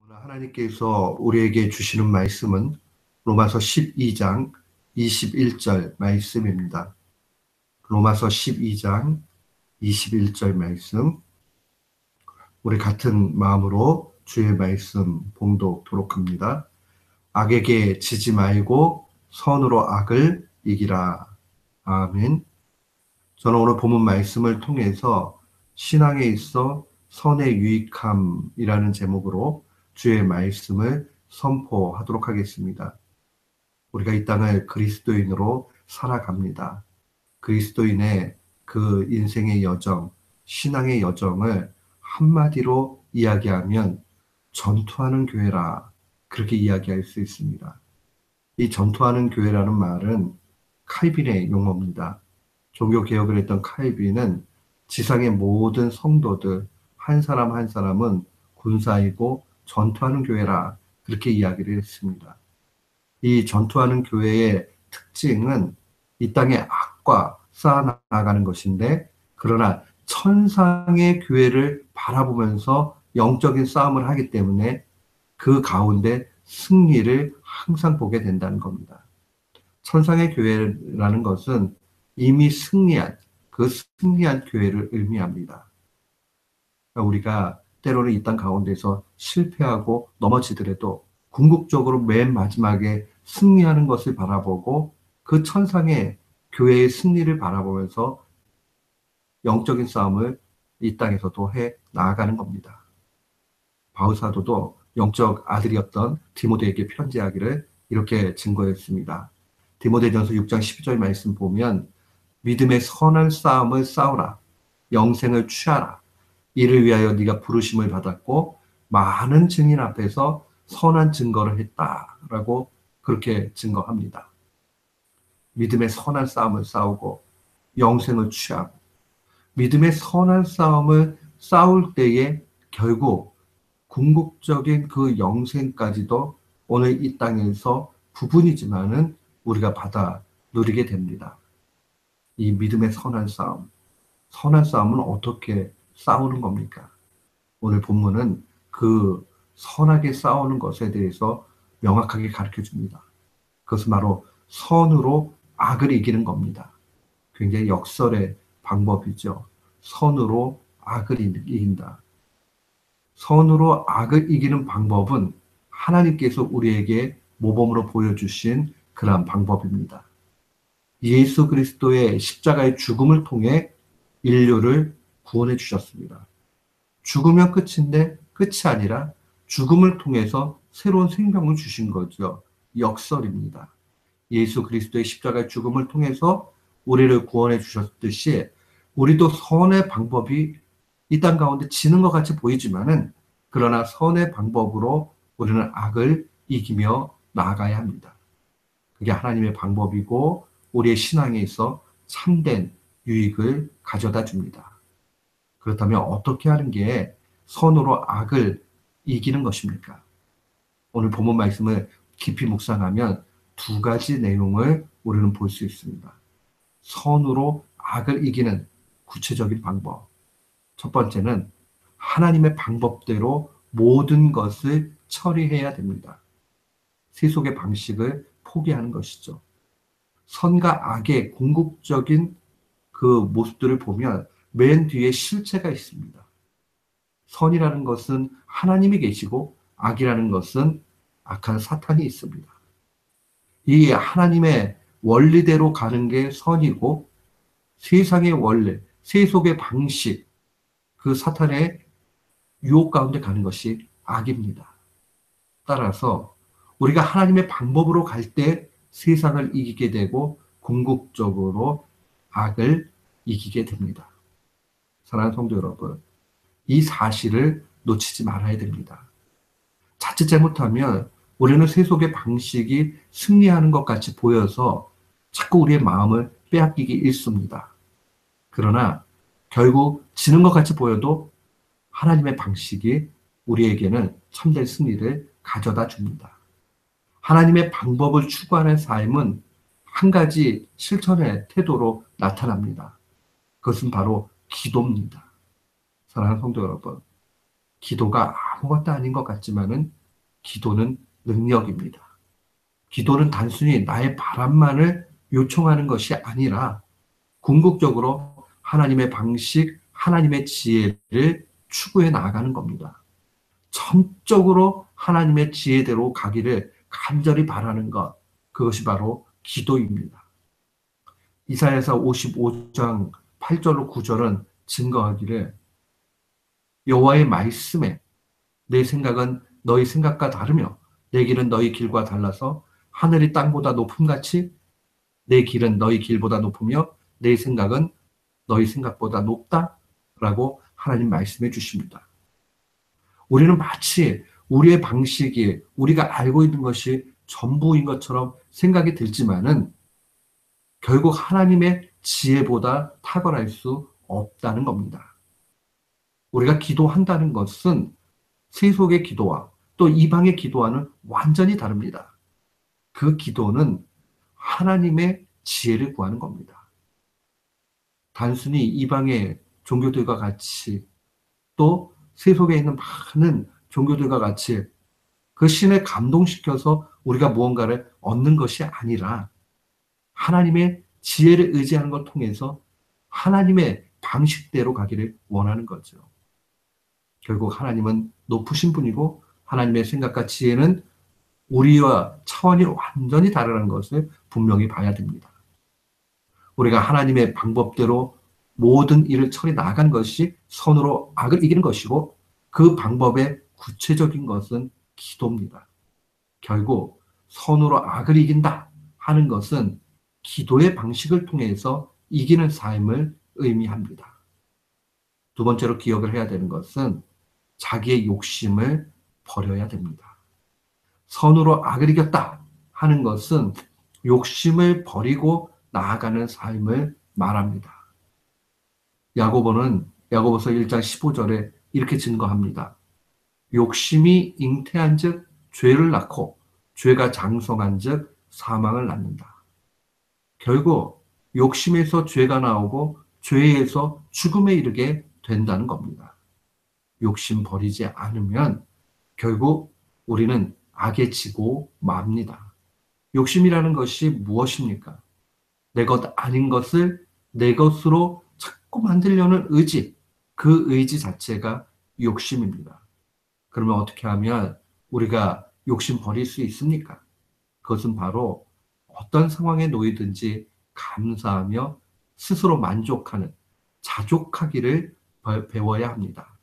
하나님께서 우리에게 주시는 말씀은 로마서 12장 21절 말씀입니다. 로마서 12장 21절 말씀, 우리 같은 마음으로 주의 말씀 봉독토록 합니다. 악에게 지지 말고 선으로 악을 이기라. 아멘. 저는 오늘 본문 말씀을 통해서 신앙에 있어 선의 유익함이라는 제목으로 주의 말씀을 선포하도록 하겠습니다. 우리가 이 땅을 그리스도인으로 살아갑니다. 그리스도인의 그 인생의 여정, 신앙의 여정을 한마디로 이야기하면 전투하는 교회라, 그렇게 이야기할 수 있습니다. 이 전투하는 교회라는 말은 칼빈의 용어입니다. 종교개혁을 했던 칼빈은 지상의 모든 성도들 한 사람 한 사람은 군사이고 전투하는 교회라, 그렇게 이야기를 했습니다. 이 전투하는 교회의 특징은 이 땅의 악과 쌓아나가는 것인데, 그러나 천상의 교회를 바라보면서 영적인 싸움을 하기 때문에 그 가운데 승리를 항상 보게 된다는 겁니다. 천상의 교회라는 것은 이미 승리한, 그 승리한 교회를 의미합니다. 우리가 때로는 이 땅 가운데서 실패하고 넘어지더라도 궁극적으로 맨 마지막에 승리하는 것을 바라보고 그 천상의 교회의 승리를 바라보면서 영적인 싸움을 이 땅에서도 해 나아가는 겁니다. 바울 사도도 영적 아들이었던 디모데에게 편지하기를 이렇게 증거했습니다. 디모데전서 6장 12절 말씀 보면 믿음의 선한 싸움을 싸우라. 영생을 취하라. 이를 위하여 네가 부르심을 받았고 많은 증인 앞에서 선한 증거를 했다라고 그렇게 증거합니다. 믿음의 선한 싸움을 싸우고 영생을 취하고, 믿음의 선한 싸움을 싸울 때에 결국 궁극적인 그 영생까지도 오늘 이 땅에서 부분이지만은 우리가 받아 누리게 됩니다. 이 믿음의 선한 싸움은 어떻게 싸우는 겁니까? 오늘 본문은 그 선하게 싸우는 것에 대해서 명확하게 가르쳐 줍니다. 그것은 바로 선으로 악을 이기는 겁니다. 굉장히 역설의 방법이죠. 선으로 악을 이긴다. 선으로 악을 이기는 방법은 하나님께서 우리에게 모범으로 보여주신 그러한 방법입니다. 예수 그리스도의 십자가의 죽음을 통해 인류를 구원해 주셨습니다. 죽으면 끝인데 끝이 아니라 죽음을 통해서 새로운 생명을 주신 거죠. 역설입니다. 예수 그리스도의 십자가의 죽음을 통해서 우리를 구원해 주셨듯이 우리도 선의 방법이 이 땅 가운데 지는 것 같이 보이지만은, 그러나 선의 방법으로 우리는 악을 이기며 나아가야 합니다. 그게 하나님의 방법이고 우리의 신앙에 있어 참된 유익을 가져다 줍니다. 그렇다면 어떻게 하는 게 선으로 악을 이기는 것입니까? 오늘 본문 말씀을 깊이 묵상하면 두 가지 내용을 우리는 볼 수 있습니다. 선으로 악을 이기는 구체적인 방법. 첫 번째는 하나님의 방법대로 모든 것을 처리해야 됩니다. 세속의 방식을 포기하는 것이죠. 선과 악의 궁극적인 그 모습들을 보면 맨 뒤에 실체가 있습니다. 선이라는 것은 하나님이 계시고 악이라는 것은 악한 사탄이 있습니다. 이 하나님의 원리대로 가는 게 선이고, 세상의 원리, 세속의 방식, 그 사탄의 유혹 가운데 가는 것이 악입니다. 따라서 우리가 하나님의 방법으로 갈 때 세상을 이기게 되고 궁극적으로 악을 이기게 됩니다. 사랑하는 성도 여러분, 이 사실을 놓치지 말아야 됩니다. 자칫 잘못하면 우리는 세속의 방식이 승리하는 것 같이 보여서 자꾸 우리의 마음을 빼앗기기 일쑤입니다. 그러나 결국 지는 것 같이 보여도 하나님의 방식이 우리에게는 참된 승리를 가져다 줍니다. 하나님의 방법을 추구하는 삶은 한 가지 실천의 태도로 나타납니다. 그것은 바로 기도입니다. 사랑하는 성도 여러분, 기도가 아무것도 아닌 것 같지만은 기도는 능력입니다. 기도는 단순히 나의 바람만을 요청하는 것이 아니라 궁극적으로 하나님의 방식, 하나님의 지혜를 추구해 나아가는 겁니다. 전적으로 하나님의 지혜대로 가기를 간절히 바라는 것, 그것이 바로 기도입니다. 이사야서 55장 8절로 9절은 증거하기를 여호와의 말씀에 내 생각은 너희 생각과 다르며 내 길은 너희 길과 달라서 하늘이 땅보다 높음같이 내 길은 너희 길보다 높으며 내 생각은 너희 생각보다 높다라고 하나님 말씀해 주십니다. 우리는 마치 우리의 방식이 우리가 알고 있는 것이 전부인 것처럼 생각이 들지만은 결국 하나님의 지혜보다 탁월할 수 없다는 겁니다. 우리가 기도한다는 것은 세속의 기도와 또 이방의 기도와는 완전히 다릅니다. 그 기도는 하나님의 지혜를 구하는 겁니다. 단순히 이방의 종교들과 같이 또 세속에 있는 많은 종교들과 같이 그 신을 감동시켜서 우리가 무언가를 얻는 것이 아니라 하나님의 지혜를 의지하는 걸 통해서 하나님의 방식대로 가기를 원하는 거죠. 결국 하나님은 높으신 분이고 하나님의 생각과 지혜는 우리와 차원이 완전히 다르다는 것을 분명히 봐야 됩니다. 우리가 하나님의 방법대로 모든 일을 처리 나간 것이 선으로 악을 이기는 것이고 그 방법의 구체적인 것은 기도입니다. 결국 선으로 악을 이긴다 하는 것은 기도의 방식을 통해서 이기는 삶을 의미합니다. 두 번째로 기억을 해야 되는 것은 자기의 욕심을 버려야 됩니다. 선으로 악을 이겼다 하는 것은 욕심을 버리고 나아가는 삶을 말합니다. 야고보서 1장 15절에 이렇게 증거합니다. 욕심이 잉태한 즉 죄를 낳고 죄가 장성한 즉 사망을 낳는다. 결국 욕심에서 죄가 나오고 죄에서 죽음에 이르게 된다는 겁니다. 욕심 버리지 않으면 결국 우리는 악에 지고 맙니다. 욕심이라는 것이 무엇입니까? 내 것 아닌 것을 내 것으로 자꾸 만들려는 의지, 그 의지 자체가 욕심입니다. 그러면 어떻게 하면 우리가 욕심 버릴 수 있습니까? 그것은 바로 어떤 상황에 놓이든지 감사하며 스스로 만족하는 자족하기를 배워야 합니다.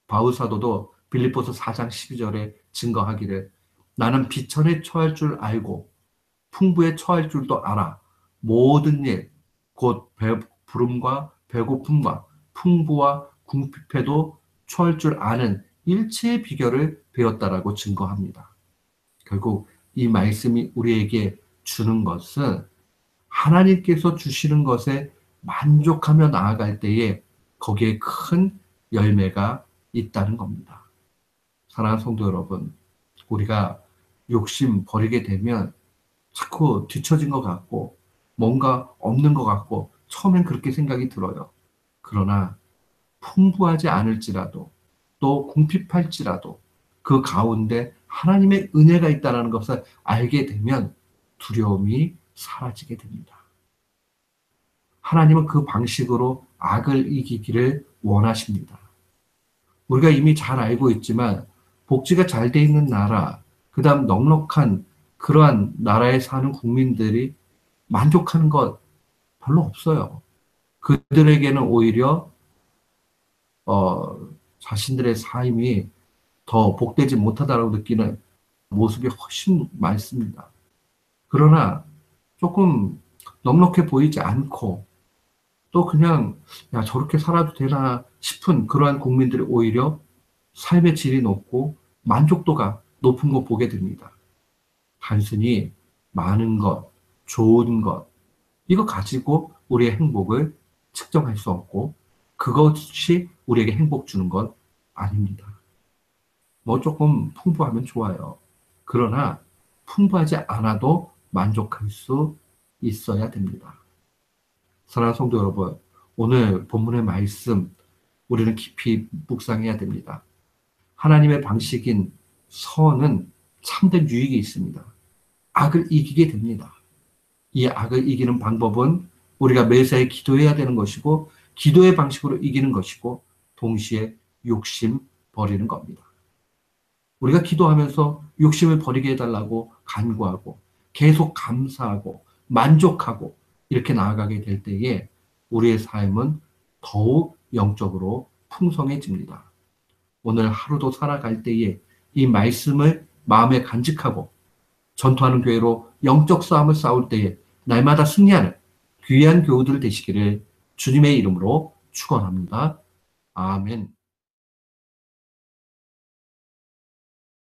바울 사도도 빌립보서 4장 12절에 증거하기를 나는 비천에 처할 줄 알고 풍부에 처할 줄도 알아 모든 일 곧 부름과 배고픔과 풍부와 궁핍에도 처할 줄 아는 일체의 비결을 배웠다라고 증거합니다. 결국 이 말씀이 우리에게 주는 것은 하나님께서 주시는 것에 만족하며 나아갈 때에 거기에 큰 열매가 있다는 겁니다. 사랑하는 성도 여러분, 우리가 욕심 버리게 되면 자꾸 뒤처진 것 같고 뭔가 없는 것 같고 처음엔 그렇게 생각이 들어요. 그러나 풍부하지 않을지라도 또 궁핍할지라도 그 가운데 하나님의 은혜가 있다는 것을 알게 되면 두려움이 사라지게 됩니다. 하나님은 그 방식으로 악을 이기기를 원하십니다. 우리가 이미 잘 알고 있지만 복지가 잘 돼 있는 나라, 그 다음 넉넉한 그러한 나라에 사는 국민들이 만족하는 것 별로 없어요. 그들에게는 오히려 자신들의 삶이 더 복되지 못하다고 느끼는 모습이 훨씬 많습니다. 그러나 조금 넉넉해 보이지 않고 또 그냥 야 저렇게 살아도 되나 싶은 그러한 국민들이 오히려 삶의 질이 높고 만족도가 높은 거 보게 됩니다. 단순히 많은 것, 좋은 것 이거 가지고 우리의 행복을 측정할 수 없고 그것이 우리에게 행복 주는 것 아닙니다. 뭐 조금 풍부하면 좋아요. 그러나 풍부하지 않아도 만족할 수 있어야 됩니다. 사랑하는 성도 여러분, 오늘 본문의 말씀 우리는 깊이 묵상해야 됩니다. 하나님의 방식인 선은 참된 유익이 있습니다. 악을 이기게 됩니다. 이 악을 이기는 방법은 우리가 매사에 기도해야 되는 것이고, 기도의 방식으로 이기는 것이고, 동시에 욕심 버리는 겁니다. 우리가 기도하면서 욕심을 버리게 해달라고 간구하고, 계속 감사하고, 만족하고, 이렇게 나아가게 될 때에 우리의 삶은 더욱 영적으로 풍성해집니다. 오늘 하루도 살아갈 때에 이 말씀을 마음에 간직하고 전투하는 교회로 영적 싸움을 싸울 때에 날마다 승리하는 귀한 교우들 되시기를 주님의 이름으로 축원합니다. 아멘.